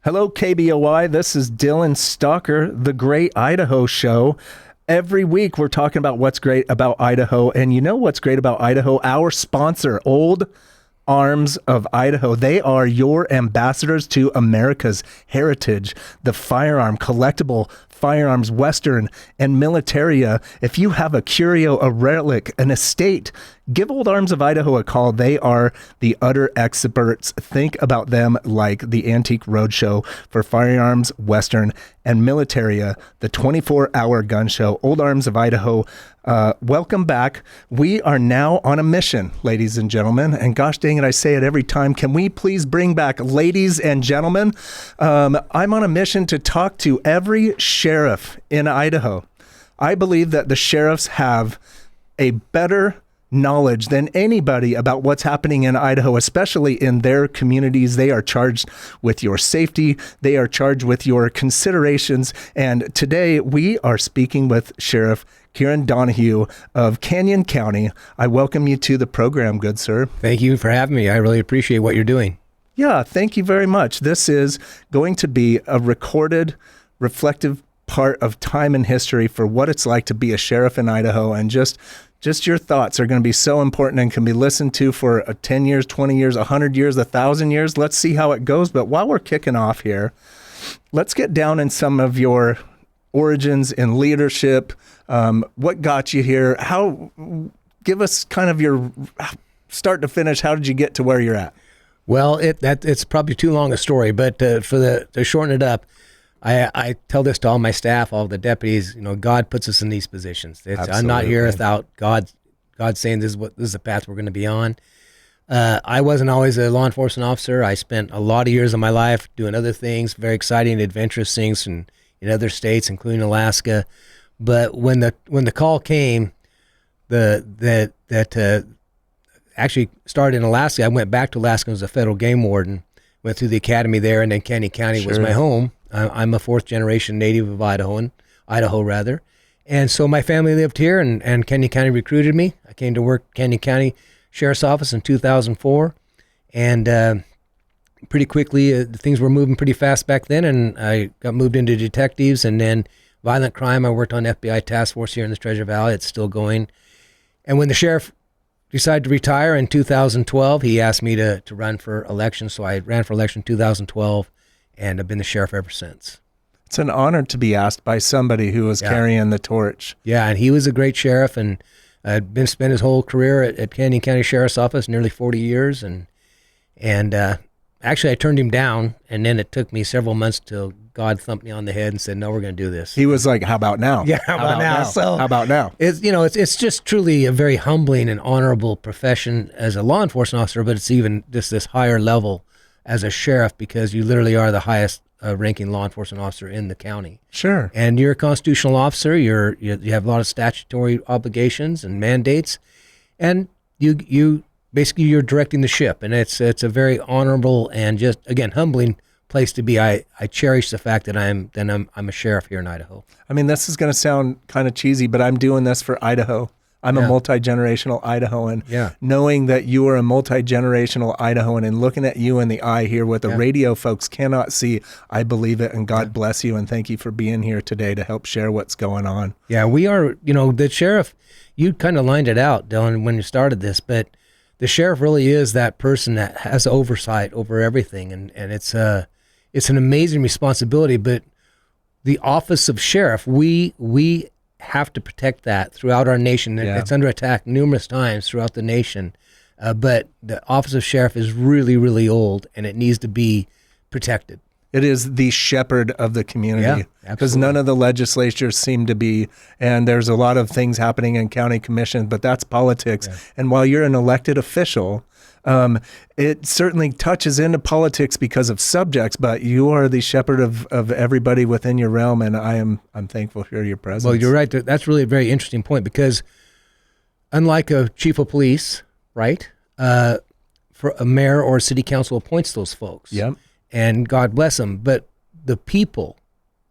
Hello, KBOI. This is Dylan Stalker, the Great Idaho Show. Every week we're talking about what's great about Idaho. And you know what's great about Idaho? Our sponsor, Old Arms of Idaho. They are your ambassadors to America's heritage, the firearm, collectible firearms, Western and militaria. If you have a curio, a relic, an estate, give Old Arms of Idaho a call. They are the utter experts. Think about them like the Antique Roadshow for firearms, Western, and militaria, the 24-hour gun show. Old Arms of Idaho, welcome back. We are now on a mission, ladies and gentlemen. And gosh dang it, I say it every time. Can we please bring back ladies and gentlemen? I'm on a mission to talk to every sheriff in Idaho. I believe that the sheriffs have a better knowledge than anybody about what's happening in Idaho, especially in their communities. They are charged with your safety. They are charged with your considerations. And today we are speaking with Sheriff Kieran Donahue of Canyon County. I welcome you to the program, good sir. Thank you for having me. I really appreciate what you're doing. Yeah, thank you very much. This is going to be a recorded, reflective part of time and history for what it's like to be a sheriff in Idaho, and just your thoughts are going to be so important and can be listened to for 10 years, 20 years, 100 years, 1,000 years. Let's see how it goes. But while we're kicking off here, let's get down in some of your origins in leadership. What got you here? Give us kind of your start to finish. How did you get to where you're at? Well, it's probably too long a story, but to shorten it up, I tell this to all my staff, all the deputies. You know, God puts us in these positions. I'm not here without God saying this is the path we're going to be on. I wasn't always a law enforcement officer. I spent a lot of years of my life doing other things, very exciting, adventurous things in other states, including Alaska. But when the call came, that actually started in Alaska. I went back to Alaska as a federal game warden. Went through the academy there, and then Canyon County was my home. I'm a fourth-generation native of Idaho, and so my family lived here, and Canyon County recruited me. I came to work Canyon County Sheriff's Office in 2004, and pretty quickly things were moving pretty fast back then, and I got moved into detectives, and then violent crime. I worked on FBI task force here in the Treasure Valley. It's still going, and when the sheriff decided to retire in 2012, he asked me to run for election, so I ran for election in 2012. And I've been the sheriff ever since. It's an honor to be asked by somebody who was carrying the torch. Yeah, and he was a great sheriff, and spent his whole career at Canyon County Sheriff's Office, nearly 40 years. And actually, I turned him down, and then it took me several months till God thumped me on the head and said, "No, we're going to do this." He was like, "How about now?" Yeah, how about now? So how about now? It's just truly a very humbling and honorable profession as a law enforcement officer, but it's even just this higher level as a sheriff, because you literally are the highest ranking law enforcement officer in the county. Sure. And you're a constitutional officer. You have a lot of statutory obligations and mandates, and you basically you're directing the ship, and it's a very honorable and just, again, humbling place to be. I cherish the fact that I'm a sheriff here in Idaho. I mean, this is going to sound kind of cheesy, but I'm doing this for Idaho. I'm a multi-generational Idahoan. Yeah. Knowing that you are a multi-generational Idahoan and looking at you in the eye here, what the radio folks cannot see, I believe it, and God bless you, and thank you for being here today to help share what's going on. Yeah, we are, the sheriff, you kind of lined it out, Dylan, when you started this, but the sheriff really is that person that has oversight over everything, and it's an amazing responsibility, but the office of sheriff, we have to protect that throughout our nation. It's under attack numerous times throughout the nation, but the office of sheriff is really, really old, and it needs to be protected. It is the shepherd of the community, because none of the legislatures seem to be, and there's a lot of things happening in county commission, but that's politics. And while you're an elected official, it certainly touches into politics because of subjects, but you are the shepherd of everybody within your realm, and I'm thankful for your presence. Well, you're right. That's really a very interesting point, because unlike a chief of police, right, for a mayor or a city council appoints those folks. Yep. And God bless them, but the people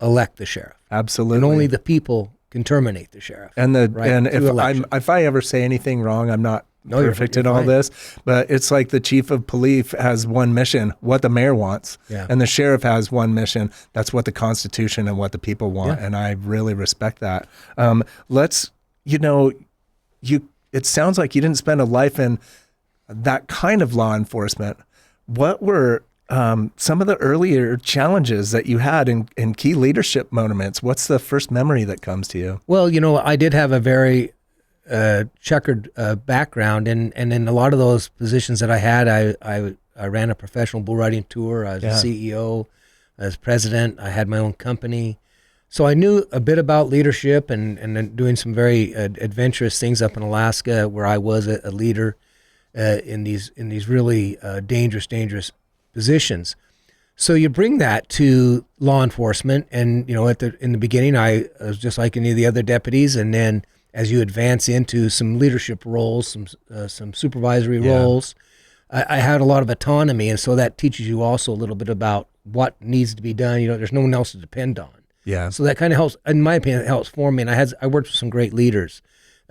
elect the sheriff. Absolutely. And only the people can terminate the sheriff. And if I ever say anything wrong, I'm not perfect in all fine. this, but it's like the chief of police has one mission, what the mayor wants, and the sheriff has one mission, that's what the Constitution and what the people want, and I really respect that. It sounds like you didn't spend a life in that kind of law enforcement. What were some of the earlier challenges that you had in key leadership moments? What's the first memory that comes to you? Well, I did have a very checkered background, and in a lot of those positions that I had, I ran a professional bull riding tour. I was a CEO, I was president. I had my own company, so I knew a bit about leadership and then doing some very adventurous things up in Alaska, where I was a leader in these really dangerous positions. So you bring that to law enforcement, and in the beginning, I was just like any of the other deputies, and then as you advance into some leadership roles, some supervisory roles, I had a lot of autonomy, and so that teaches you also a little bit about what needs to be done. There's no one else to depend on. Yeah. So that kind of helps, in my opinion, it helps form me. And I worked with some great leaders,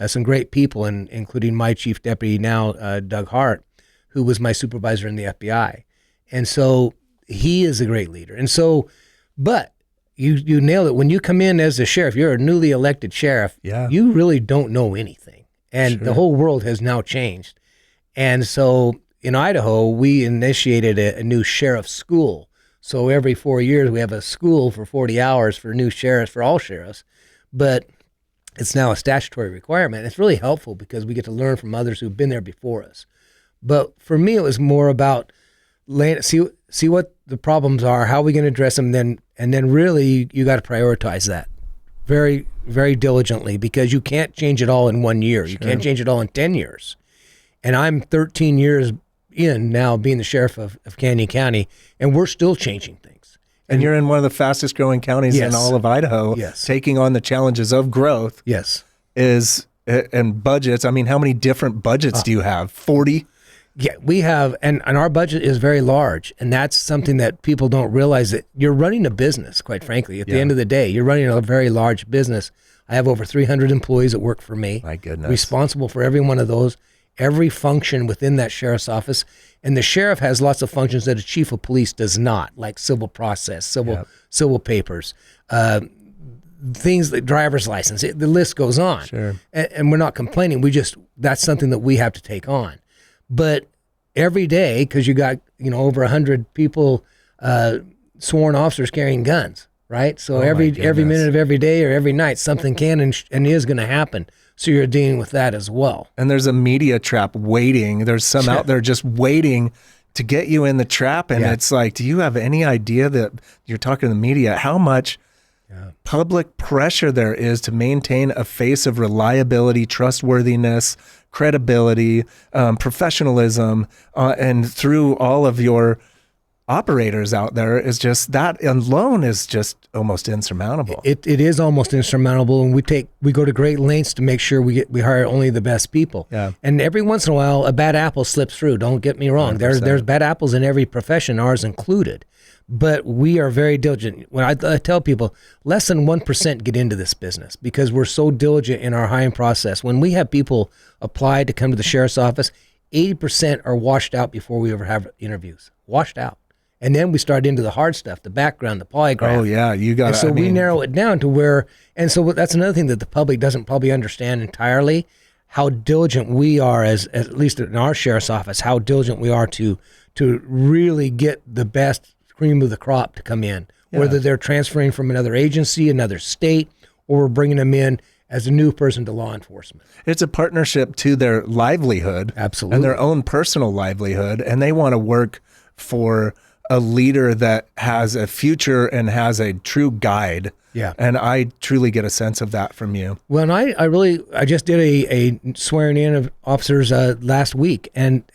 some great people, and including my chief deputy now, Doug Hart, who was my supervisor in the FBI. And so he is a great leader. And so, but you nailed it. When you come in as a sheriff, you're a newly elected sheriff. Yeah. You really don't know anything. And the whole world has now changed. And so in Idaho, we initiated a new sheriff school. So every 4 years, we have a school for 40 hours for new sheriffs, for all sheriffs. But it's now a statutory requirement. It's really helpful because we get to learn from others who've been there before us. But for me, it was more about see what the problems are, how are we going to address them, and then really you got to prioritize that very, very diligently, because you can't change it all in 1 year. You can't change it all in 10 years. And I'm 13 years in now being the sheriff of Canyon County, and we're still changing things. And you're in one of the fastest growing counties in all of Idaho, taking on the challenges of growth. And budgets. I mean, how many different budgets do you have? 40? Yeah, we have, and our budget is very large, and that's something that people don't realize, that you're running a business, quite frankly. At the end of the day, you're running a very large business. I have over 300 employees that work for me. My goodness. Responsible for every one of those, every function within that sheriff's office. And the sheriff has lots of functions that a chief of police does not, like civil process, civil papers, things like driver's license. The list goes on. And we're not complaining. That's something that we have to take on. But every day, because you got over 100 people, sworn officers carrying guns, right? So every minute of every day or every night, something can and is going to happen. So you're dealing with that as well. And there's a media trap waiting. There's some out there just waiting to get you in the trap. And it's like, do you have any idea that you're talking to the media, how much public pressure there is to maintain a face of reliability, trustworthiness, credibility, professionalism, and through all of your operators out there, is just that alone is just almost insurmountable. It is almost insurmountable, and we go to great lengths to make sure we hire only the best people. And every once in a while, a bad apple slips through. Don't get me wrong. 100%. There's bad apples in every profession, ours included. But we are very diligent. When I tell people, less than 1% get into this business because we're so diligent in our hiring process. When we have people apply to come to the sheriff's office, 80% are washed out before we ever have interviews. Washed out. And then we start into the hard stuff, the background, the polygraph. Oh, yeah. You got to. So we narrow it down to where, and so that's another thing that the public doesn't probably understand entirely, how diligent we are, as at least in our sheriff's office, how diligent we are to really get the best cream of the crop to come in, whether they're transferring from another agency, another state, or we're bringing them in as a new person to law enforcement. It's a partnership to their livelihood. Absolutely. And their own personal livelihood. And they want to work for a leader that has a future and has a true guide. And I truly get a sense of that from you. Well, and I just did a swearing in of officers last week, and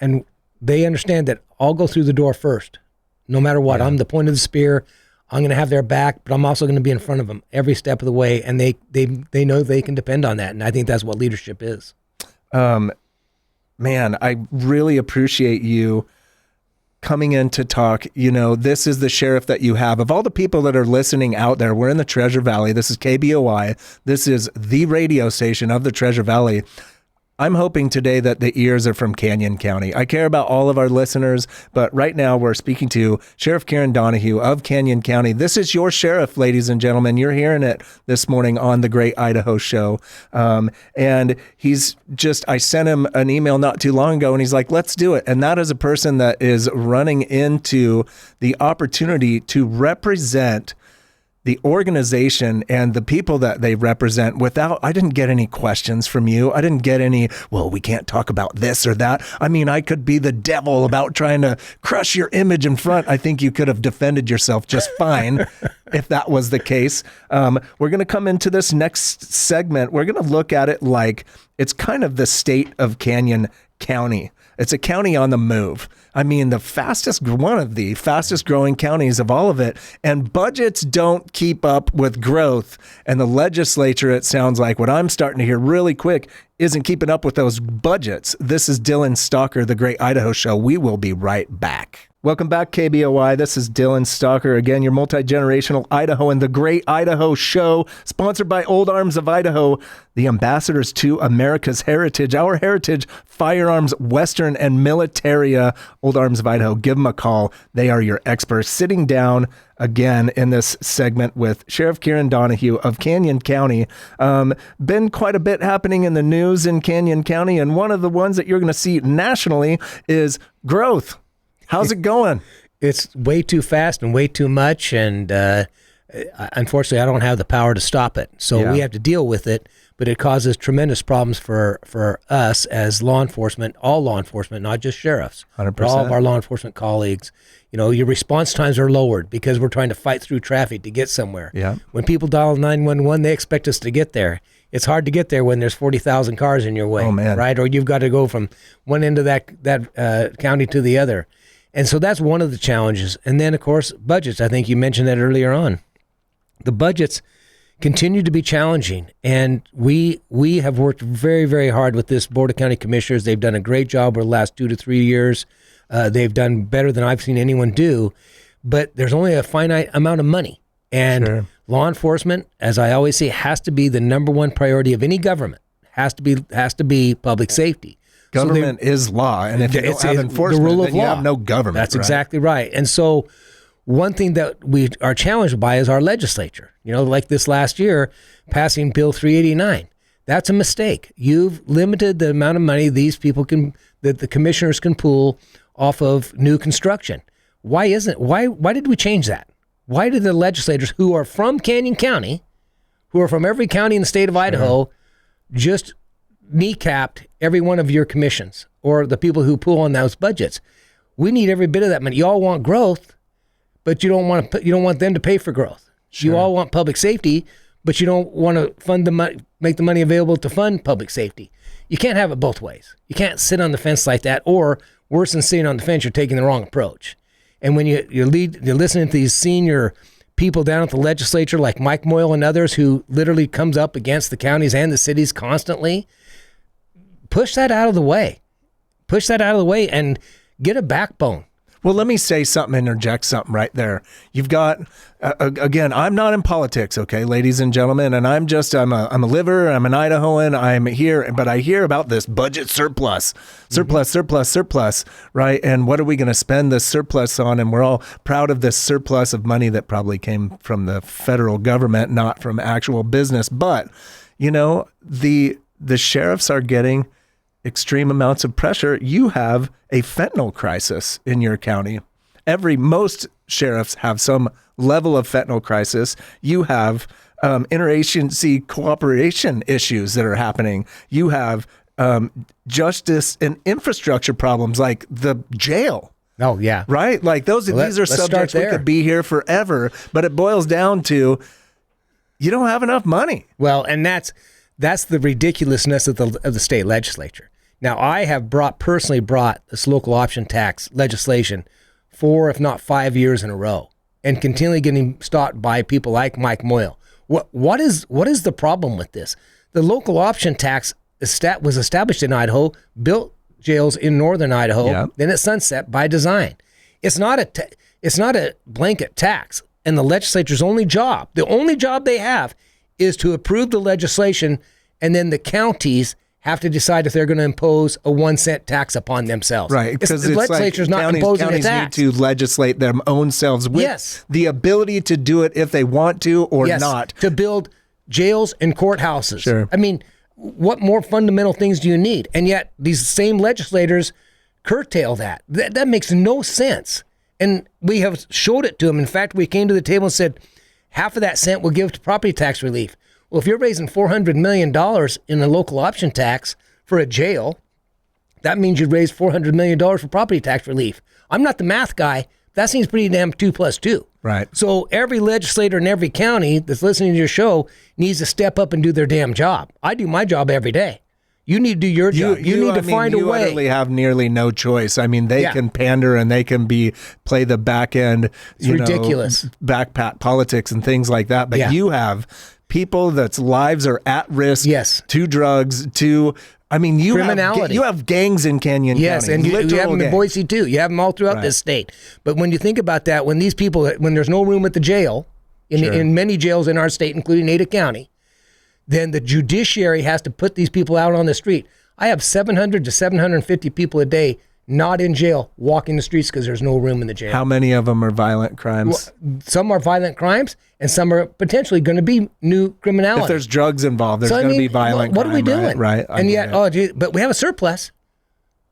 they understand that I'll go through the door first. No matter what, I'm the point of the spear. I'm going to have their back, but I'm also going to be in front of them every step of the way, and they know they can depend on that, and I think that's what leadership is. Man, I really appreciate you coming in to talk. This is the sheriff that you have. Of all the people that are listening out there, we're in the Treasure Valley. This is KBOI. This is the radio station of the Treasure Valley. I'm hoping today that the ears are from Canyon County. I care about all of our listeners, but right now we're speaking to Sheriff Kieran Donahue of Canyon County. This is your sheriff, ladies and gentlemen. You're hearing it this morning on the Great Idaho Show. And I sent him an email not too long ago, and he's like, let's do it. And that is a person that is running into the opportunity to represent the organization and the people that they represent I didn't get any questions from you. I didn't get any, well, we can't talk about this or that. I mean, I could be the devil about trying to crush your image in front. I think you could have defended yourself just fine if that was the case. We're going to come into this next segment. We're going to look at it like it's kind of the state of Canyon County. It's a county on the move. I mean, one of the fastest growing counties of all of it. And budgets don't keep up with growth. And the legislature, it sounds like, what I'm starting to hear really quick, isn't keeping up with those budgets. This is Dylan Stalker, the Great Idaho Show. We will be right back. Welcome back, KBOI. This is Dylan Stalker. Again, your multi-generational Idahoan, the Great Idaho Show, sponsored by Old Arms of Idaho, the ambassadors to America's heritage, our heritage, firearms, Western, and militaria. Old Arms of Idaho, give them a call. They are your experts. Sitting down again in this segment with Sheriff Kieran Donahue of Canyon County. Been quite a bit happening in the news in Canyon County, and one of the ones that you're going to see nationally is growth. How's it going? It's way too fast and way too much, and unfortunately, I don't have the power to stop it. So we have to deal with it, but it causes tremendous problems for us as law enforcement, all law enforcement, not just sheriffs, 100%. But all of our law enforcement colleagues. You know, your response times are lowered because we're trying to fight through traffic to get somewhere. Yeah. When people dial 911, they expect us to get there. It's hard to get there when there's 40,000 cars in your way, right? Or you've got to go from one end of that county to the other. And so that's one of the challenges. And then, of course, budgets. I think you mentioned that earlier on. The budgets continue to be challenging. And we have worked very, very hard with this Board of County Commissioners. They've done a great job over the last 2 to 3 years. They've done better than I've seen anyone do. But there's only a finite amount of money. And law enforcement, as I always say, has to be the number one priority of any government. Has to be public safety. Government is law, and if you don't have enforcement, the rule of then you law. have no government. That's exactly right. And so one thing that we are challenged by is our legislature. You know, like this last year, passing Bill 389. That's a mistake. You've limited the amount of money that the commissioners can pool off of new construction. Why did we change that? Why did the legislators who are from Canyon County, who are from every county in the state of Idaho, just kneecapped every one of your commissions or the people who pull on those budgets? We need every bit of that money. You all want growth, but you don't want them to pay for growth. You all want public safety, but you don't want to make the money available to fund public safety. You can't have it both ways. You can't sit on the fence like that, or worse than sitting on the fence, you're taking the wrong approach. And when you're listening to these senior people down at the legislature like Mike Moyle and others who literally comes up against the counties and the cities constantly, push that out of the way. Push that out of the way and get a backbone. Well, let me say something, interject something right there. You've got, again, I'm not in politics, okay, ladies and gentlemen, and I'm a liver, I'm an Idahoan, I'm here, but I hear about this budget surplus, right? And what are we going to spend this surplus on? And we're all proud of this surplus of money that probably came from the federal government, not from actual business. But, you know, the sheriffs are getting extreme amounts of pressure. You have a fentanyl crisis in your county. Most sheriffs have some level of fentanyl crisis. You have interagency cooperation issues that are happening. You have justice and infrastructure problems like the jail. Oh, yeah. Right? Like these are subjects we could be here forever, but it boils down to you don't have enough money. Well, and that's the ridiculousness of the state legislature. Now, I have personally brought this local option tax legislation 4, if not 5 years in a row, and continually getting stopped by people like Mike Moyle. What is the problem with this? The local option tax was established in Idaho, built jails in northern Idaho, then it's sunset by design. It's not a blanket tax, and the legislature's only job they have, is to approve the legislation, and then the counties have to decide if they're going to impose a 1 cent tax upon themselves. Right, because the legislature's like not imposing a counties tax. need to legislate their own selves with the ability to do it if they want to or not. To build jails and courthouses. Sure. I mean, what more fundamental things do you need? And yet these same legislators curtail that. That makes no sense. And we have showed it to them. In fact, we came to the table and said, half of that cent we'll give to property tax relief. Well, if you're raising $400 million in a local option tax for a jail, that means you'd raise $400 million for property tax relief. I'm not the math guy. That seems pretty damn 2 plus 2. Right. So every legislator in every county that's listening to your show needs to step up and do their damn job. I do my job every day. You need to do your job. You need to find a way. You utterly have nearly no choice. I mean, they can pander and they can play the back end, ridiculous backpack politics and things like that. But you have people that's lives are at risk. Yes. To drugs. To you criminality. have gangs in Canyon County. Yes, and you have them in Boise too. You have them all throughout this state. But when you think about that, when these people, when there's no room at the jail, in many jails in our state, including Ada County, then the judiciary has to put these people out on the street. I have 700 to 750 people a day not in jail walking the streets because there's no room in the jail. How many of them are violent crimes? Well, some are violent crimes, and some are potentially going to be new criminality. If there's drugs involved, there's going to be violent crime. What are we doing? Right. And yet, but we have a surplus.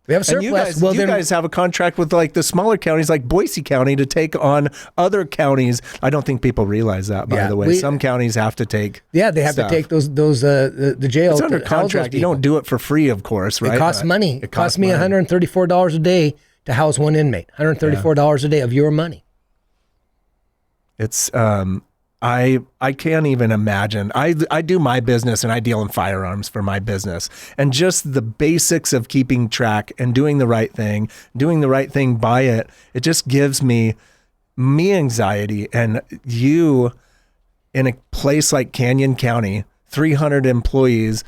We have a surplus. And you guys have a contract with like the smaller counties like Boise County to take on other counties. I don't think people realize that, by the way. Some counties have to take they have to take the jail. It's under contract. You don't do it for free, of course, right? It costs money. It costs me $134 a day to house one inmate. $134 a day of your money. It's I can't even imagine. I do my business and I deal in firearms for my business. And just the basics of keeping track and doing the right thing by it, it just gives me anxiety. And you, in a place like Canyon County, 300 employees,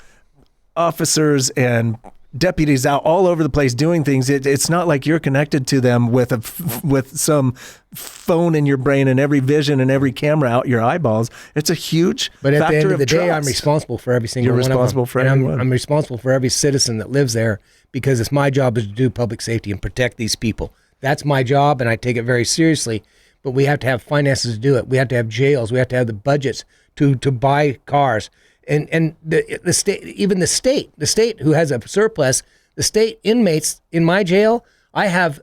officers and deputies out all over the place doing things. It's not like you're connected to them with some phone in your brain and every vision and every camera out your eyeballs. It's a huge But at factor the end of the day, trust. I'm responsible for every single one of them. You're responsible for everyone. I'm responsible for every citizen that lives there because it's my job is to do public safety and protect these people. That's my job, and I take it very seriously. But we have to have finances to do it. We have to have jails. We have to have the budgets to buy cars. And the state, even the state who has a surplus, the state inmates in my jail, I have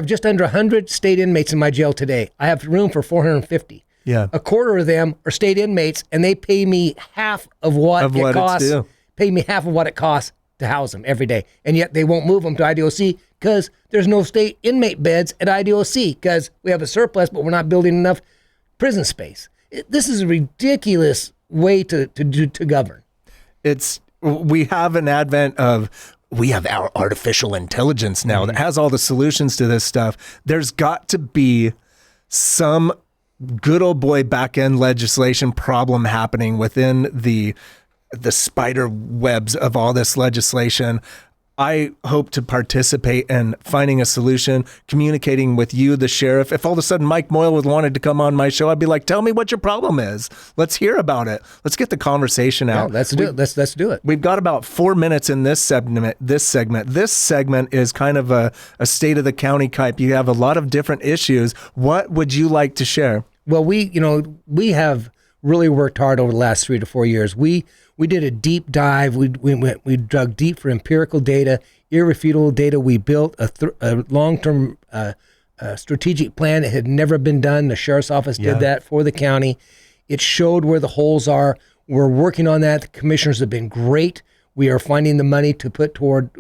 just under 100 state inmates in my jail today. I have room for 450. Yeah. A quarter of them are state inmates, and they pay me half of what it costs. Pay me half of what it costs to house them every day, and yet they won't move them to IDOC because there's no state inmate beds at IDOC because we have a surplus, but we're not building enough prison space. This is a ridiculous way to govern. We have an advent of, we have our artificial intelligence now that has all the solutions to this stuff. There's got to be some good old boy back end legislation problem happening within the spider webs of all this legislation. I hope to participate in finding a solution, communicating with you, the sheriff. If all of a sudden Mike Moyle wanted to come on my show, I'd be like, tell me what your problem is. Let's hear about it. Let's get the conversation out. Yeah, let's do it. We've got about 4 minutes in this segment. This segment is kind of a state of the county type. You have a lot of different issues. What would you like to share? Well, we have really worked hard over the last 3 to 4 years. We did a deep dive. We dug deep for empirical data, irrefutable data. We built a long-term strategic plan that had never been done. The sheriff's office did that for the county. It showed where the holes are. We're working on that. The commissioners have been great. We are finding the money to put toward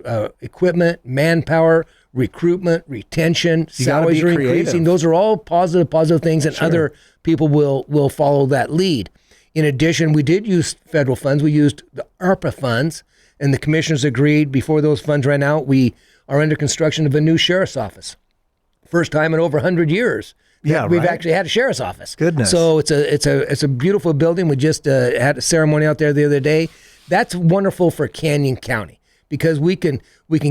equipment, manpower, recruitment, retention, salaries are increasing. Those are all positive things, and other people will follow that lead. In addition, we did use federal funds. We used the ARPA funds, and the commissioners agreed before those funds ran out. We are under construction of a new sheriff's office. First time in over 100 years that we've actually had a sheriff's office. Goodness. So it's a beautiful building. We just had a ceremony out there the other day. That's wonderful for Canyon County because we can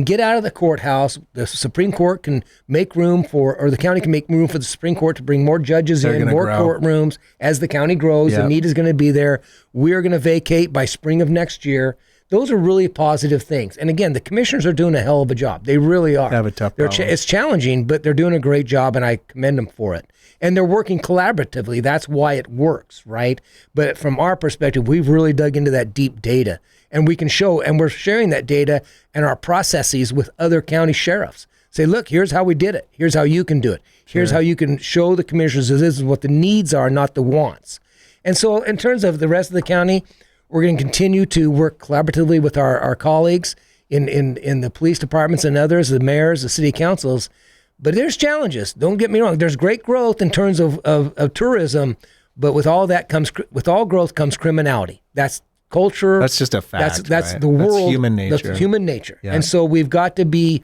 get out of the courthouse. The Supreme Court can make room or the county can make room for the Supreme Court to bring more judges in, more courtrooms as the county grows. The need is going to be there. We're going to vacate by spring of next year. Those are really positive things. And again, the commissioners are doing a hell of a job. They really are. They have a tough problem. It's challenging, but they're doing a great job, and I commend them for it. And they're working collaboratively. That's why it works, right? But from our perspective, we've really dug into that deep data, and we can show, and we're sharing that data and our processes with other county sheriffs. Say, look, here's how we did it. Here's how you can do it. Here's how you can show the commissioners that this is what the needs are, not the wants. And so in terms of the rest of the county, we're going to continue to work collaboratively with our colleagues in the police departments and others, the mayors, the city councils. But there's challenges. Don't get me wrong. There's great growth in terms of tourism, but with all growth comes criminality. That's culture. That's just a fact. That's right? the world. That's human nature. That's human nature. Yeah. And so we've got to be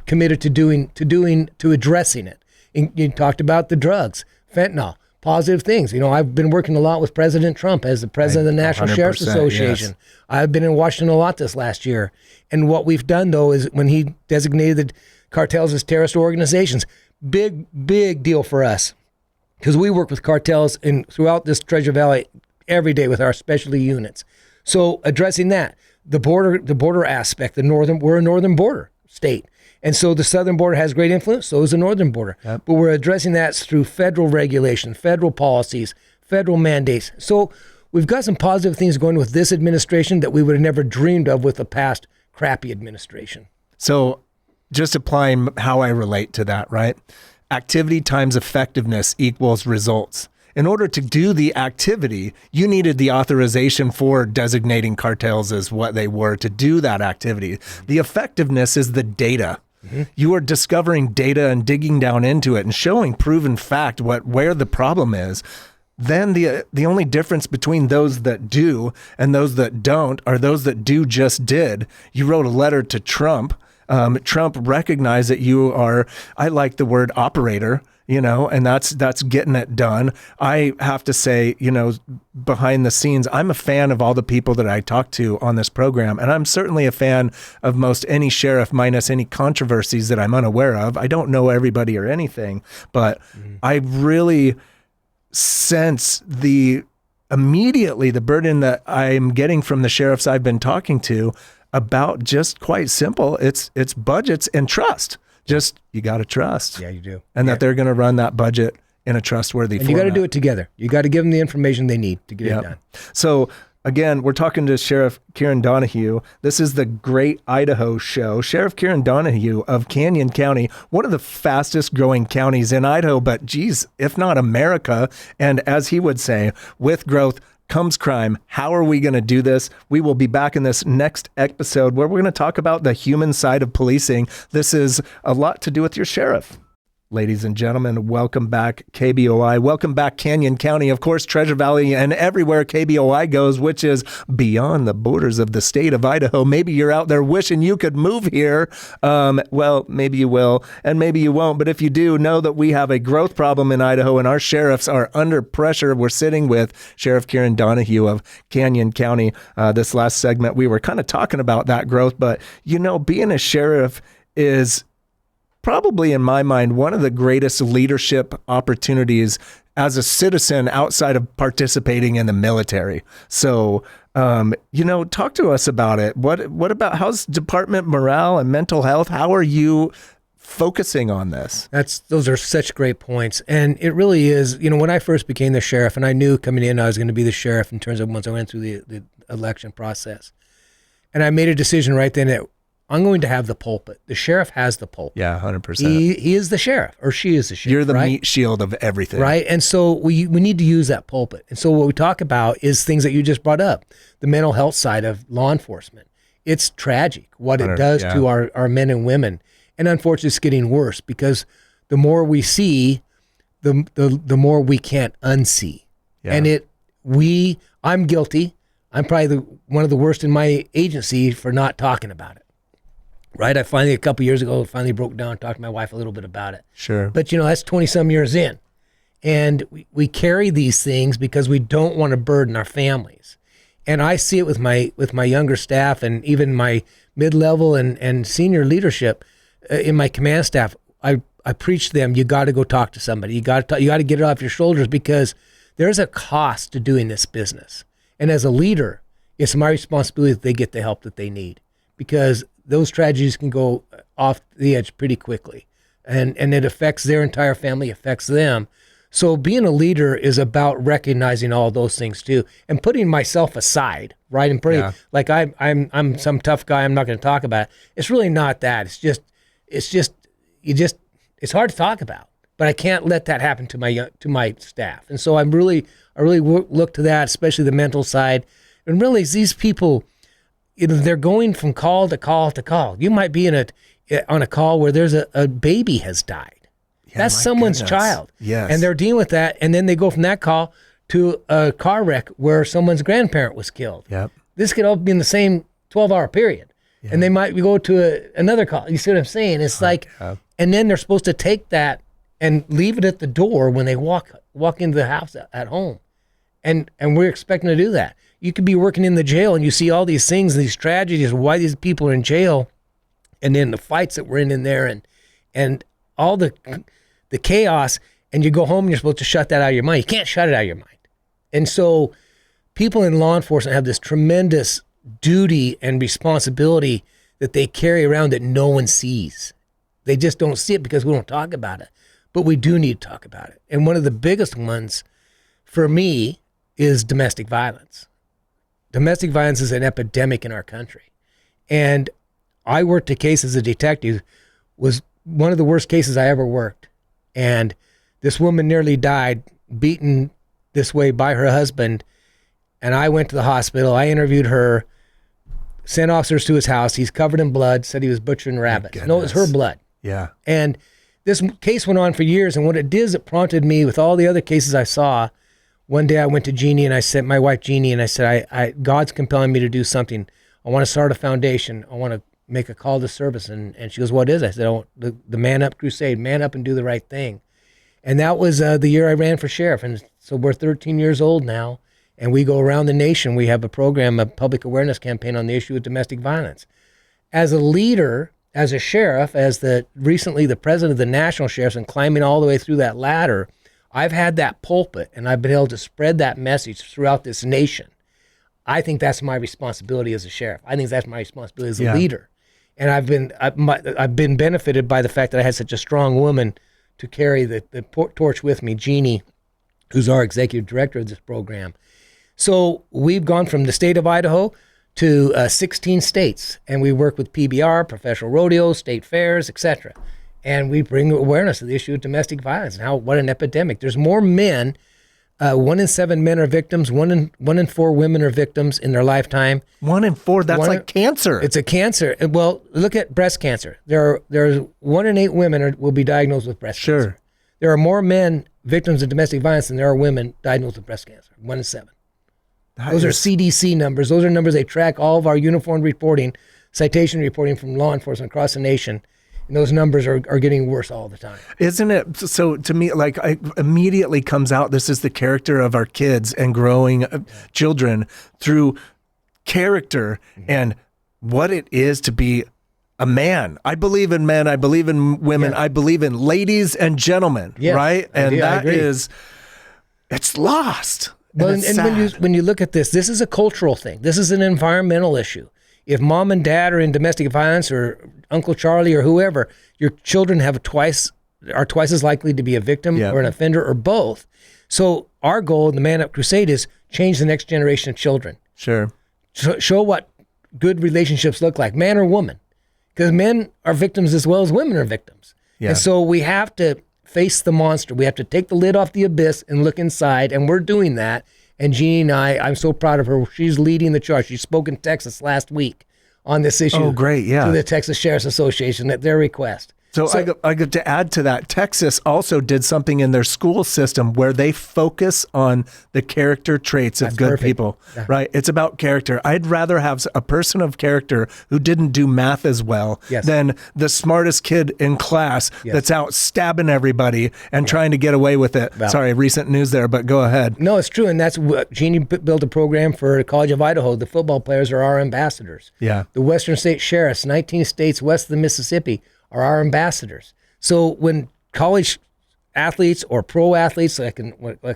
committed to addressing it. And you talked about the drugs, fentanyl, positive things. I've been working a lot with President Trump as the president of the National Sheriff's Association. Yes. I've been in Washington a lot this last year. And what we've done, though, is when he designated the cartels as terrorist organizations, big deal for us, because we work with cartels throughout this Treasure Valley every day with our specialty units. So addressing that, the border aspect, we're a northern border state. And so the southern border has great influence, so is the northern border. Yep. But we're addressing that through federal regulation, federal policies, federal mandates. So we've got some positive things going with this administration that we would have never dreamed of with the past crappy administration. So just applying how I relate to that, right? Activity times effectiveness equals results. In order to do the activity, you needed the authorization for designating cartels as what they were to do that activity. The effectiveness is the data. Mm-hmm. You are discovering data and digging down into it and showing proven fact where the problem is. Then the only difference between those that do and those that don't are those that do just did. You wrote a letter to Trump. Trump recognized that you are, I like the word operator, and that's getting it done. I have to say, behind the scenes, I'm a fan of all the people that I talk to on this program, and I'm certainly a fan of most any sheriff minus any controversies that I'm unaware of. I don't know everybody or anything, but I really sense immediately the burden that I'm getting from the sheriffs I've been talking to about just quite simple. It's budgets and trust. Just, you got to trust. Yeah, you do. And that they're going to run that budget in a trustworthy format. You got to do it together. You got to give them the information they need to get it done. So again, we're talking to Sheriff Kieran Donahue. This is the Great Idaho Show. Sheriff Kieran Donahue of Canyon County, one of the fastest growing counties in Idaho, but geez, if not America. And as he would say, with growth comes crime. How are we going to do this? We will be back in this next episode where we're going to talk about the human side of policing. This is a lot to do with your sheriff. Ladies and gentlemen, welcome back KBOI. Welcome back Canyon County, of course, Treasure Valley, and everywhere KBOI goes, which is beyond the borders of the state of Idaho. Maybe you're out there wishing you could move here. Well, maybe you will, and maybe you won't. But if you do, know that we have a growth problem in Idaho, and our sheriffs are under pressure. We're sitting with Sheriff Kieran Donahue of Canyon County. This last segment, we were kind of talking about that growth, but being a sheriff is probably, in my mind, one of the greatest leadership opportunities as a citizen outside of participating in the military. So, talk to us about it. What about how's department morale and mental health? How are you focusing on this? Those are such great points. And it really is, when I first became the sheriff, and I knew coming in I was going to be the sheriff in terms of once I went through the election process. And I made a decision right then that I'm going to have the pulpit. The sheriff has the pulpit. Yeah, 100%. He is the sheriff, or she is the sheriff. You're the meat shield of everything. Right? And so we need to use that pulpit. And so what we talk about is things that you just brought up, the mental health side of law enforcement. It's tragic what it does to our men and women. And unfortunately, it's getting worse because the more we see, the more we can't unsee. Yeah. And I'm guilty. I'm probably one of the worst in my agency for not talking about it. Right? I finally, a couple years ago, broke down and talked to my wife a little bit about it. Sure. But, that's 20-some years in. And we carry these things because we don't want to burden our families. And I see it with my younger staff and even my mid-level and senior leadership in my command staff. I preach to them, you got to go talk to somebody. You got to get it off your shoulders because there's a cost to doing this business. And as a leader, it's my responsibility that they get the help that they need, because those tragedies can go off the edge pretty quickly, and it affects their entire family, affects them. So being a leader is about recognizing all those things too, and putting myself aside, right? And putting like I'm some tough guy. I'm not going to talk about it. It's really not that. It's hard to talk about, but I can't let that happen to my staff. And so I really look to that, especially the mental side, and realize these people, they're going from call to call to call. You might be on a call where there's a baby has died. That's someone's child. Yes. And they're dealing with that. And then they go from that call to a car wreck where someone's grandparent was killed. Yep. This could all be in the same 12-hour period. Yeah. And they might go to another call. You see what I'm saying? It's and then they're supposed to take that and leave it at the door when they walk into the house at home. And we're expecting to do that. You could be working in the jail and you see all these things, these tragedies, why these people are in jail, and then the fights that we're in there, and all the chaos, and you go home and you're supposed to shut that out of your mind. You can't shut it out of your mind. And so people in law enforcement have this tremendous duty and responsibility that they carry around that no one sees. They just don't see it because we don't talk about it. But we do need to talk about it. And one of the biggest ones for me is domestic violence. Domestic violence is an epidemic in our country. And I worked a case as a detective, was one of the worst cases I ever worked. And this woman nearly died, beaten this way by her husband. And I went to the hospital. I interviewed her, sent officers to his house. He's covered in blood, said he was butchering rabbits. No, it was her blood. Yeah. And this case went on for years. And what it did is it prompted me with all the other cases I saw. One day I went to Jeannie and I said, my wife Jeannie, and I said, God's compelling me to do something. I want to start a foundation. I want to make a call to service. And she goes, what is it? I said, oh, the Man Up Crusade, man up and do the right thing. And that was the year I ran for sheriff. And so we're 13 years old now, and we go around the nation. We have a program, a public awareness campaign on the issue of domestic violence. As a leader, as a sheriff, recently the president of the National Sheriffs, and climbing all the way through that ladder, I've had that pulpit, and I've been able to spread that message throughout this nation. I think that's my responsibility as a sheriff. I think that's my responsibility as a leader. And I've been benefited by the fact that I had such a strong woman to carry the torch with me, Jeannie, who's our executive director of this program. So we've gone from the state of Idaho to 16 states, and we work with PBR, professional rodeos, state fairs, etc. And we bring awareness to the issue of domestic violence and what an epidemic. There's more men. 1 in 7 men are victims. 1 in 4 women are victims in their lifetime. 1 in 4. That's like cancer. It's a cancer. Well, look at breast cancer. There's 1 in 8 women will be diagnosed with breast cancer. There are more men victims of domestic violence than there are women diagnosed with breast cancer. 1 in 7. Those are CDC numbers. Those are numbers they track all of our uniformed reporting, citation reporting from law enforcement across the nation. And those numbers are getting worse all the time. Isn't it? So to me, like, I immediately comes out, this is the character of our kids and growing children through character and what it is to be a man. I believe in men. I believe in women. I believe in ladies and gentlemen, right? And that is, it's lost. Well, and when you look at this is a cultural thing. This is an environmental issue. If mom and dad are in domestic violence, or Uncle Charlie or whoever, your children are twice as likely to be a victim or an offender or both. So our goal in the Man Up Crusade is change the next generation of children. Sure. Show what good relationships look like, man or woman, because men are victims as well as women are victims. Yeah. And so we have to face the monster. We have to take the lid off the abyss and look inside, and we're doing that. And Jeannie and I'm so proud of her. She's leading the charge. She spoke in Texas last week on this issue. Oh, great, yeah. To the Texas Sheriff's Association at their request. So I got to add to that. Texas also did something in their school system where they focus on the character traits of good people, right? It's about character. I'd rather have a person of character who didn't do math as well than the smartest kid in class that's out stabbing everybody and trying to get away with it. Sorry, recent news there, but go ahead. No, it's true. And that's what Jeannie built a program for the College of Idaho. The football players are our ambassadors. Yeah. The Western State Sheriffs, 19 states west of the Mississippi, are our ambassadors. So when college athletes or pro athletes, like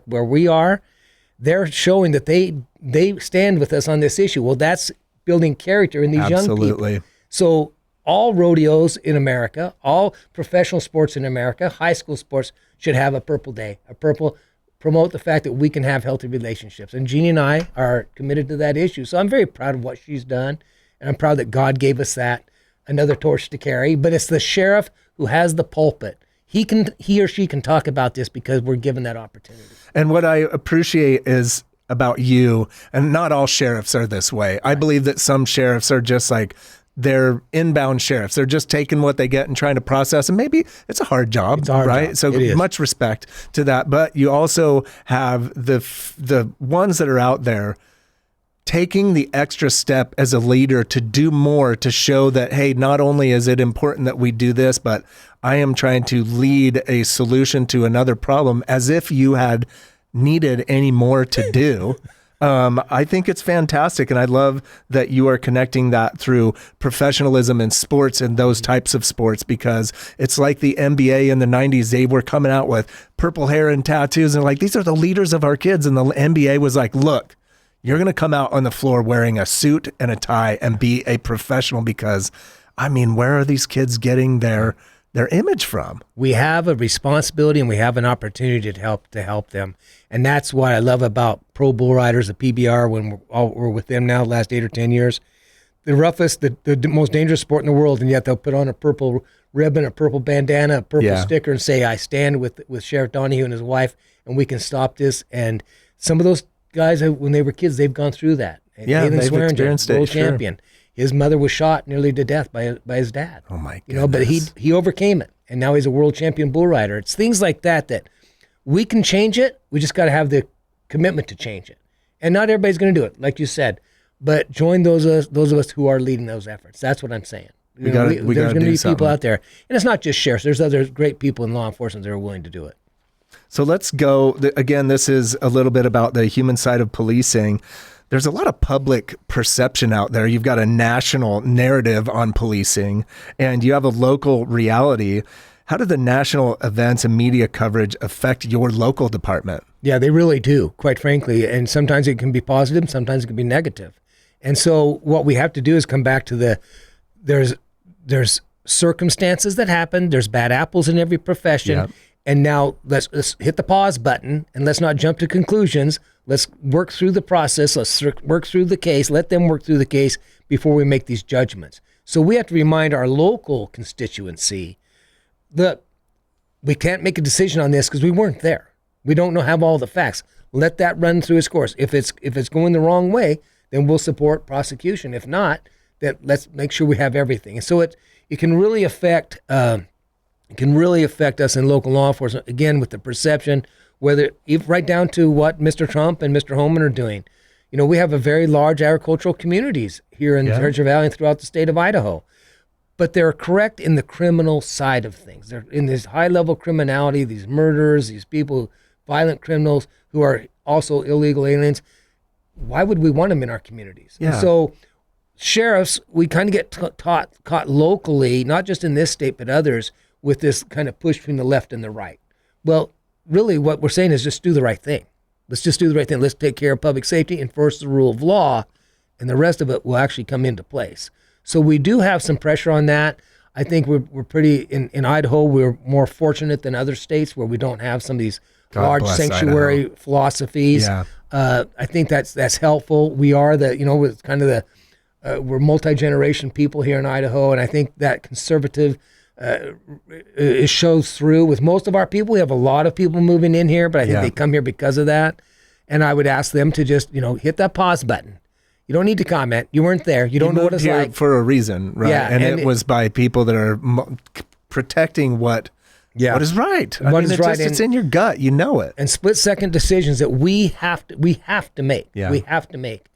where we are, they're showing that they they stand with us on this issue. Well, that's building character in these young Absolutely. people. So all rodeos in America, all professional sports in America, high school sports should have a purple day, promote the fact that we can have healthy relationships. And Jeannie and I are committed to that issue. So I'm very proud of what she's done. And I'm proud that God gave us another torch to carry. But it's the sheriff who has the pulpit. He or she can talk about this because we're given that opportunity. And what I appreciate is about you, and not all sheriffs are this way. Right. I believe that some sheriffs are just like, they're inbound sheriffs. They're just taking what they get and trying to process. And maybe it's a hard job, right? Job. So much respect to that. But you also have the ones that are out there taking the extra step as a leader to do more, to show that, hey, not only is it important that we do this, but I am trying to lead a solution to another problem, as if you had needed any more to do. I think it's fantastic, and I love that you are connecting that through professionalism in sports and those types of sports, because it's like the NBA in the 90s. They were coming out with purple hair and tattoos, and like, these are the leaders of our kids. And the NBA was like, look, you're going to come out on the floor wearing a suit and a tie and be a professional, because, I mean, where are these kids getting their image from? We have a responsibility and we have an opportunity to help them. And that's what I love about pro bull riders, the PBR, when we're with them now the last 8 or 10 years. The roughest, the most dangerous sport in the world, and yet they'll put on a purple ribbon, a purple bandana, a purple sticker, and say, I stand with Sheriff Donahue and his wife, and we can stop this. And some of those guys, when they were kids, they've gone through that. Yeah, they've experienced it. World champion. His mother was shot nearly to death by his dad. Oh my goodness. But he overcame it, and now he's a world champion bull rider. It's things like that we can change it. We just got to have the commitment to change it. And not everybody's going to do it, like you said. But join those of us who are leading those efforts. That's what I'm saying. There's going to be people out there, and it's not just sheriffs. There's other great people in law enforcement that are willing to do it. So let's go. Again, this is a little bit about the human side of policing. There's a lot of public perception out there. You've got a national narrative on policing, and you have a local reality. How do the national events and media coverage affect your local department? Yeah, they really do, quite frankly. And sometimes it can be positive, sometimes it can be negative. And so what we have to do is come back to there's circumstances that happen. There's bad apples in every profession. Yep. And now let's hit the pause button, and let's not jump to conclusions. Let's work through the process. Let's work through the case. Let them work through the case before we make these judgments. So we have to remind our local constituency that we can't make a decision on this because we weren't there. We don't have all the facts. Let that run through its course. If it's going the wrong way, then we'll support prosecution. If not, then let's make sure we have everything. And so it can really affect us in local law enforcement, again, with the perception, right down to what Mr. Trump and Mr. Homan are doing. We have a very large agricultural communities here in the Treasure Valley and throughout the state of Idaho. But they're correct in the criminal side of things. They're in this high-level criminality, these murderers, these people, violent criminals who are also illegal aliens. Why would we want them in our communities? Yeah. And so sheriffs, we kind of get caught locally, not just in this state, but others, with this kind of push between the left and the right. Well, really what we're saying is just do the right thing. Let's just do the right thing. Let's take care of public safety, enforce the rule of law, and the rest of it will actually come into place. So we do have some pressure on that. I think we're pretty, in Idaho, we're more fortunate than other states where we don't have some of these large sanctuary Idaho philosophies. Yeah. I think that's helpful. We are it's kind of we're multi-generation people here in Idaho, and I think that conservative it shows through with most of our people. We have a lot of people moving in here, but I think they come here because of that. And I would ask them to just, hit that pause button. You don't need to comment. You weren't there. You don't know what it's like. For a reason, right? Yeah, and it was by people that are protecting what is right. It's in your gut. You know it. And split-second decisions that we have to make. Yeah. We have to make.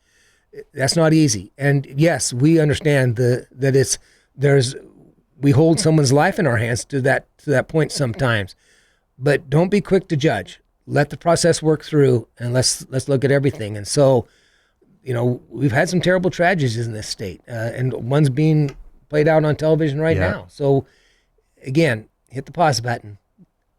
That's not easy. And yes, we understand that we hold someone's life in our hands to that point sometimes. But don't be quick to judge. Let the process work through, and let's look at everything. And so, we've had some terrible tragedies in this state, and one's being played out on television right now. So, again, hit the pause button.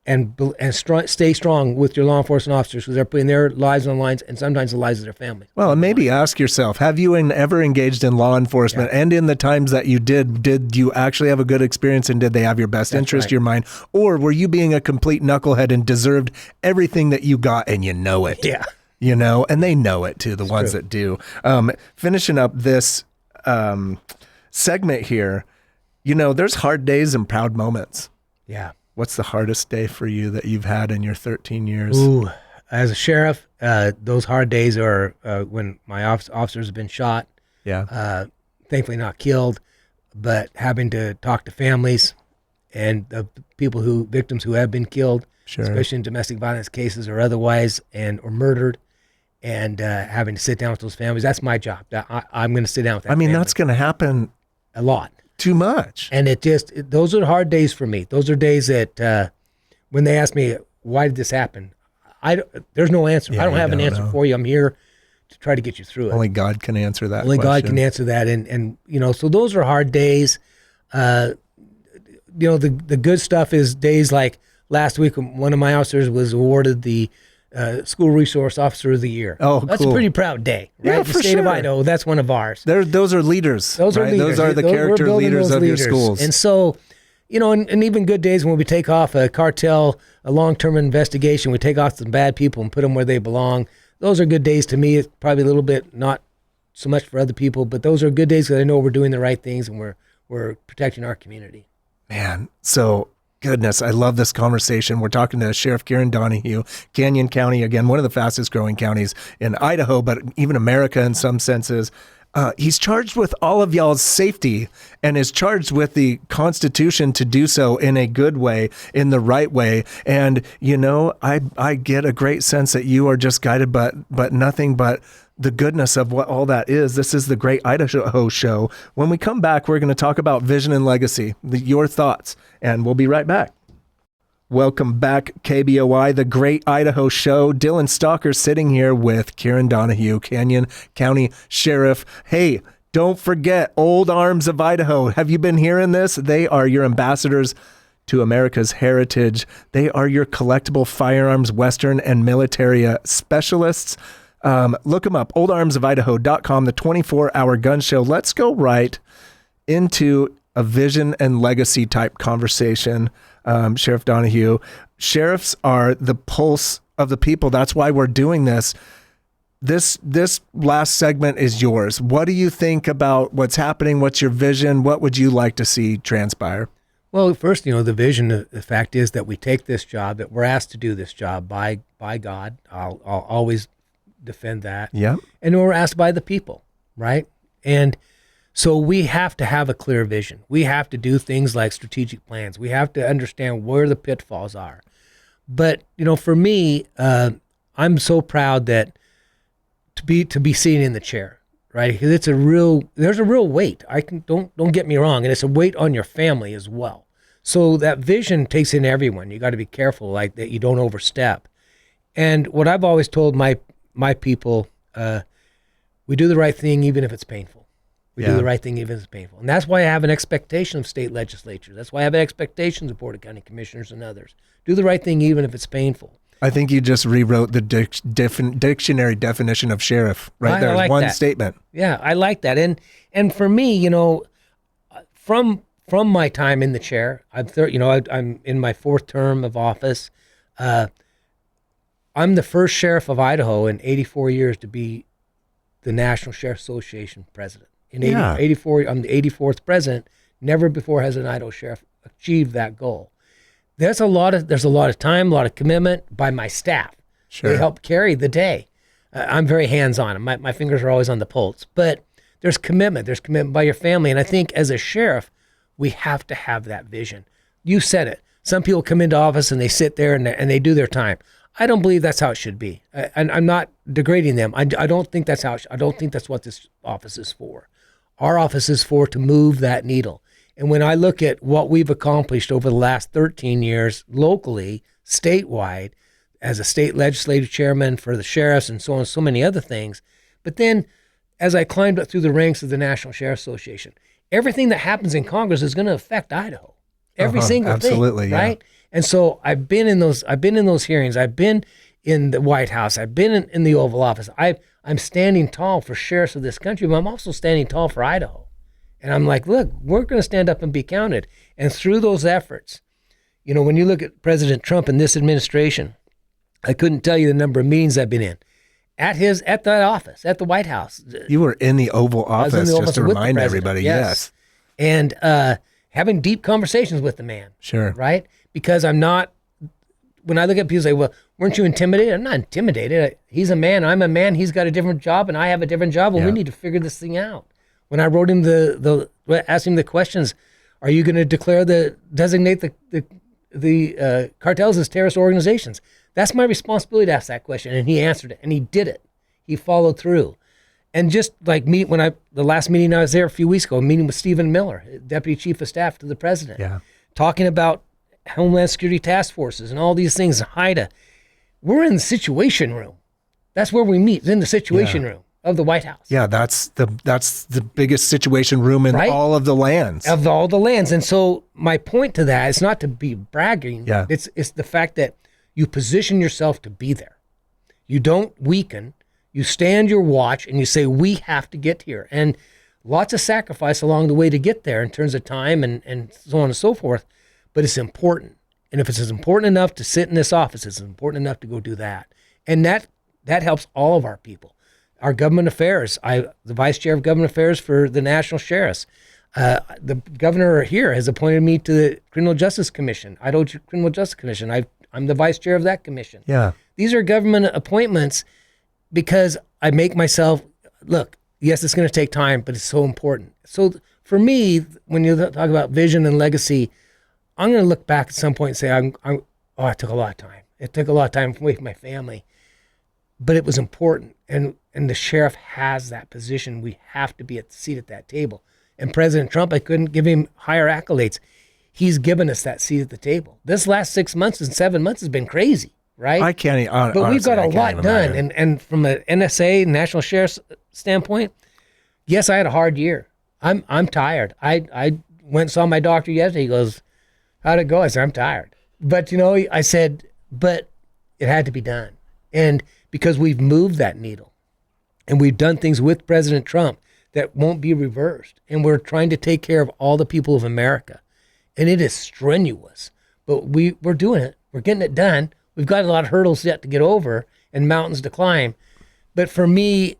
stay strong with your law enforcement officers, because they're putting their lives on the lines, and sometimes the lives of their family. Well, and maybe ask yourself, have you ever engaged in law enforcement? Yeah. And in the times that you did you actually have a good experience, and did they have your best interest in your mind? Or were you being a complete knucklehead and deserved everything that you got, and you know it? Yeah. You know, and they know it too, the ones that do. Finishing up this segment here, you know, there's hard days and proud moments. Yeah. What's the hardest day for you that you've had in your 13 years? Ooh, as a sheriff, those hard days are when my officers have been shot. Yeah. Thankfully not killed, but having to talk to families and the victims who have been killed, sure. especially in domestic violence cases or otherwise, or murdered, and having to sit down with those families. That's my job. I'm going to sit down with that family. That's going to happen a lot. Too much. And those are hard days for me. Those are days that when they ask me, why did this happen? There's no answer. I don't have an answer for you. I'm here to try to get you through it. Only God can answer that Only question. God can answer that. And you know, so those are hard days. You know, the good stuff is days like last week, one of my officers was awarded the School Resource Officer of the Year. Oh, that's cool. a pretty proud day, right? Yeah, the state of Idaho, that's one of ours. Those are leaders. Those are leaders. Those are the character leaders of your schools. And so, you know, and even good days when we take off a cartel, a long-term investigation, we take off some bad people and put them where they belong. Those are good days to me. It's probably a little bit not so much for other people, but those are good days because I know we're doing the right things and we're protecting our community. Man, so goodness, I love this conversation. We're talking to Sheriff Kieran Donahue, Canyon County, again, one of the fastest growing counties in Idaho, but even America in some senses. He's charged with all of y'all's safety and is charged with the Constitution to do so in a good way, in the right way. And, you know, I get a great sense that you are just guided, but nothing but the goodness of what all that is. This is the Great Idaho Show. When we come back, we're going to talk about vision and legacy, your thoughts, and we'll be right back. Welcome back, KBOI, the Great Idaho Show. Dylan Stalker sitting here with Kieran Donahue, Canyon County Sheriff. Hey, don't forget, Old Arms of Idaho. Have you been hearing this? They are your ambassadors to America's heritage. They are your collectible firearms, Western and military specialists. Look them up, oldarmsofidaho.com, the 24-hour gun show. Let's go right into a vision and legacy type conversation. Sheriff Donahue, sheriffs are the pulse of the people. That's why we're doing this. This last segment is yours. What do you think about what's happening? What's your vision? What would you like to see transpire? Well, first, you know, the vision, the fact is that we take this job, that we're asked to do this job by God. I'll always defend that. Yeah. And we're asked by the people, right? And so we have to have a clear vision. We have to do things like strategic plans. We have to understand where the pitfalls are. But, you know, for me, I'm so proud that to be sitting in the chair, right? Because there's a real weight. Don't get me wrong, and it's a weight on your family as well. So that vision takes in everyone. You got to be careful, like that you don't overstep. And what I've always told my people, we do the right thing even if it's painful. We do the right thing even if it's painful. And that's why I have an expectation of state legislatures. That's why I have expectations of Board of County Commissioners and others. Do the right thing even if it's painful. I think you just rewrote the dictionary definition of sheriff right there. Like one statement. Yeah, I like that. And for me, you know, from my time in the chair, I'm in my fourth term of office. I'm the first sheriff of Idaho in 84 years to be the National Sheriff Association president. In 84, I'm the 84th president. Never before has an Idaho sheriff achieved that goal. There's a lot of time, a lot of commitment by my staff. Sure. They help carry the day. I'm very hands-on. My fingers are always on the pulse. But there's commitment. There's commitment by your family. And I think as a sheriff, we have to have that vision. You said it. Some people come into office and they sit there and they do their time. I don't believe that's how it should be. And I'm not degrading them. I don't think that's I don't think that's what this office is for. Our office is to move that needle. And when I look at what we've accomplished over the last 13 years locally, statewide, as a state legislative chairman for the sheriffs and so on, so many other things. But then as I climbed up through the ranks of the National Sheriff Association, everything that happens in Congress is going to affect Idaho. Every single thing, right? And so I've been in those hearings. I've been in the White House. I've been in the Oval Office. I'm standing tall for sheriffs of this country, but I'm also standing tall for Idaho. And I'm like, look, we're going to stand up and be counted. And through those efforts, you know, when you look at President Trump and this administration, I couldn't tell you the number of meetings I've been in at that office, at the White House. You were in the Oval Office, just to remind everybody. Yes. And having deep conversations with the man. Sure. Right? Because I'm not, when I look at people say, well, weren't you intimidated? I'm not intimidated. He's a man. I'm a man. He's got a different job and I have a different job. Well, we need to figure this thing out. When I wrote him asked him the questions, are you going to designate the cartels as terrorist organizations? That's my responsibility to ask that question. And he answered it and he did it. He followed through. And just like the last meeting I was there a few weeks ago, meeting with Stephen Miller, Deputy Chief of Staff to the President, talking about Homeland Security task forces and all these things, HIDA. We're in the Situation Room. That's where we meet, in the Situation Room of the White House. Yeah, that's the biggest Situation Room in all of the lands. Of all the lands. And so my point to that is not to be bragging. Yeah. It's the fact that you position yourself to be there. You don't weaken. You stand your watch and you say, we have to get here. And lots of sacrifice along the way to get there in terms of time and so on and so forth. But it's important. And if it's as important enough to sit in this office, it's important enough to go do that. And that helps all of our people. Our government affairs, the vice chair of government affairs for the national sheriffs. The governor here has appointed me to the Criminal Justice Commission, Idaho Criminal Justice Commission. I'm the vice chair of that commission. Yeah. These are government appointments because I make myself, look, yes, it's going to take time, but it's so important. So for me, when you talk about vision and legacy, I'm going to look back at some point and say, it took a lot of time. It took a lot of time away from my family, but it was important. And the sheriff has that position. We have to be at the seat at that table. And President Trump, I couldn't give him higher accolades. He's given us that seat at the table. This last 6 months and 7 months has been crazy, right? I can't. But we've got a lot done. And from an NSA, National Sheriff's standpoint, yes, I had a hard year. I'm tired. I went and saw my doctor yesterday. He goes, how'd it go? I said, I'm tired. But, I said, but it had to be done. And because we've moved that needle and we've done things with President Trump that won't be reversed. And we're trying to take care of all the people of America. And it is strenuous, but we're doing it. We're getting it done. We've got a lot of hurdles yet to get over and mountains to climb. But for me,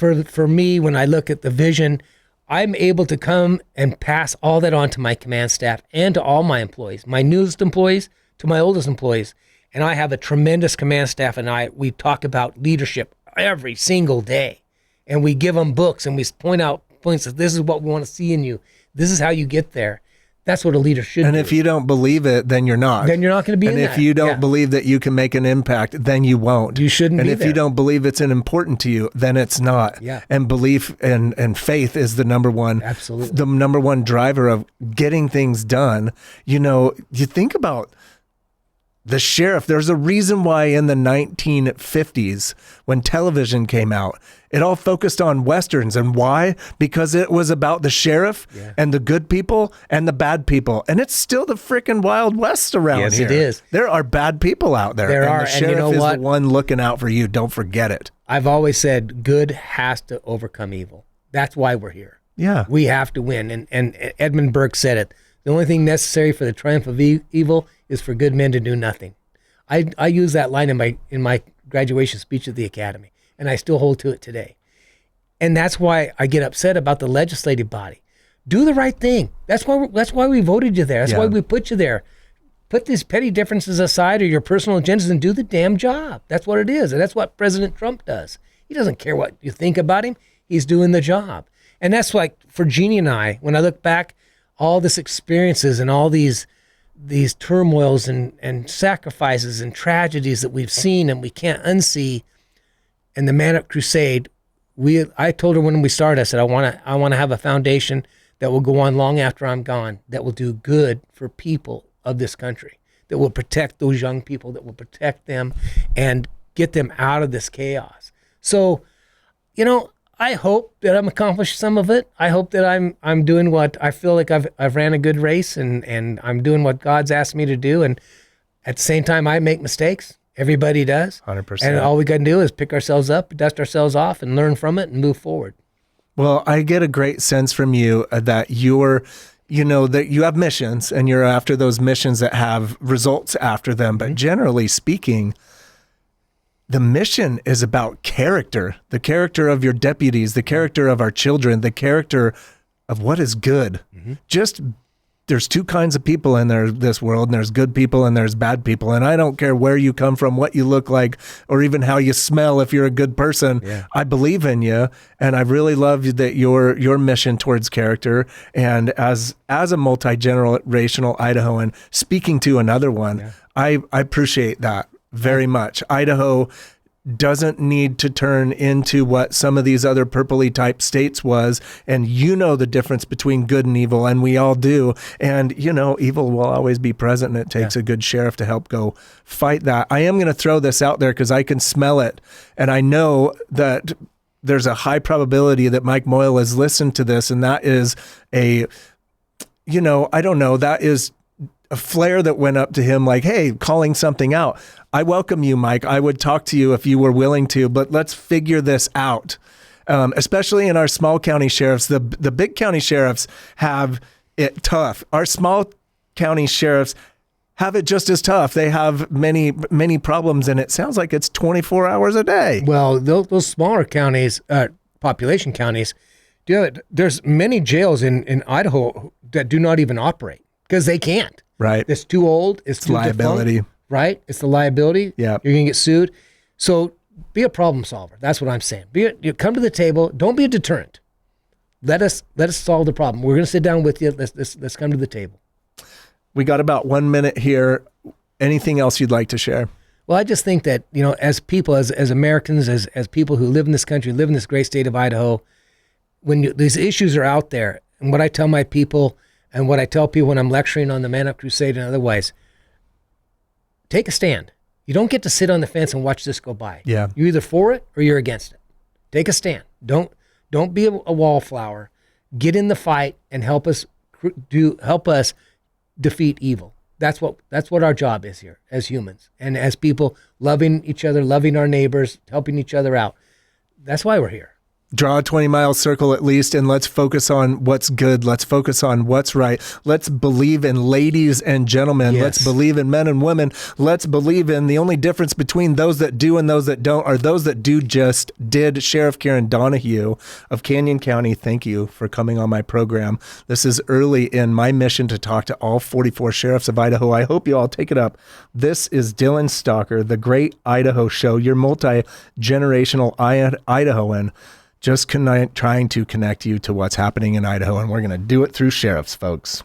when I look at the vision, I'm able to come and pass all that on to my command staff and to all my employees, my newest employees to my oldest employees. And I have a tremendous command staff, and we talk about leadership every single day. And we give them books and we point out points that this is what we want to see in you. This is how you get there. That's what a leader should do. And if you don't believe it, then you're not. Then you're not going to be in that. And if you don't believe that you can make an impact, then you won't. You shouldn't be there. And if you don't believe it's important to you, then it's not. Yeah. And belief and faith is the number one. Absolutely. The number one driver of getting things done. You think about the sheriff. There's a reason why in the 1950s, when television came out, it all focused on Westerns. And why? Because it was about the sheriff and the good people and the bad people. And it's still the freaking Wild West around here. Yes, it is. There are bad people out there. There are. The sheriff and is the one looking out for you. Don't forget it. I've always said good has to overcome evil. That's why we're here. Yeah. We have to win. And Edmund Burke said it. The only thing necessary for the triumph of evil is for good men to do nothing. I use that line in my graduation speech at the academy, and I still hold to it today. And that's why I get upset about the legislative body. Do the right thing. That's why we voted you there. That's why we put you there. Put these petty differences aside or your personal agendas and do the damn job. That's what it is, and that's what President Trump does. He doesn't care what you think about him. He's doing the job. And that's like for Jeannie and I, when I look back, all this experiences and all these turmoils and sacrifices and tragedies that we've seen and we can't unsee. And the Man Up Crusade, I told her when we started, I said, I want to have a foundation that will go on long after I'm gone, that will do good for people of this country, that will protect those young people, that will protect them and get them out of this chaos. So, I hope that I'm accomplished some of it. I hope that I'm doing what I feel like I've ran a good race and I'm doing what God's asked me to do. And at the same time, I make mistakes. Everybody does. 100%. And all we got to do is pick ourselves up, dust ourselves off, and learn from it and move forward. Well, I get a great sense from you that that you have missions and you're after those missions that have results after them. But generally speaking, the mission is about character, the character of your deputies, the character of our children, the character of what is good. There's two kinds of people in this world, and there's good people and there's bad people. And I don't care where you come from, what you look like, or even how you smell. If you're a good person, I believe in you. And I really love that your mission towards character. And as a multi-generational Idahoan speaking to another one, I appreciate that very much. Idaho doesn't need to turn into what some of these other purpley type states was. And the difference between good and evil, and we all do. And, evil will always be present, and it takes a good sheriff to help go fight that. I am going to throw this out there because I can smell it. And I know that there's a high probability that Mike Moyle has listened to this, and that is I don't know, that is a flare that went up to him like, hey, calling something out. I welcome you, Mike. I would talk to you if you were willing to, but let's figure this out. Especially in our small county sheriffs, the big county sheriffs have it tough. Our small county sheriffs have it just as tough. They have many, many problems, and it sounds like it's 24 hours a day. Well, those smaller counties, population counties, there's many jails in Idaho that do not even operate because they can't. Right. It's too old. It's too liability. Defunct, right? It's the liability. Yeah. You're going to get sued. So be a problem solver. That's what I'm saying. You come to the table. Don't be a deterrent. Let us solve the problem. We're going to sit down with you. Let's come to the table. We got about 1 minute here. Anything else you'd like to share? Well, I just think that, as people, as Americans, as people who live in this country, live in this great state of Idaho, when these issues are out there, and what I tell my people and what I tell people when I'm lecturing on the Man Up Crusade and otherwise, take a stand. You don't get to sit on the fence and watch this go by. Yeah. You're either for it or you're against it. Take a stand. Don't be a wallflower. Get in the fight and help us defeat evil. That's what our job is here as humans and as people, loving each other, loving our neighbors, helping each other out. That's why we're here. Draw a 20-mile circle at least, and let's focus on what's good. Let's focus on what's right. Let's believe in ladies and gentlemen. Yes. Let's believe in men and women. Let's believe in the only difference between those that do and those that don't are those that do just did. Sheriff Kieran Donahue of Canyon County, thank you for coming on my program. This is early in my mission to talk to all 44 sheriffs of Idaho. I hope you all take it up. This is Dylan Stalker, the Great Idaho Show, your multi-generational Idahoan, just trying to connect you to what's happening in Idaho, and we're going to do it through sheriffs, folks.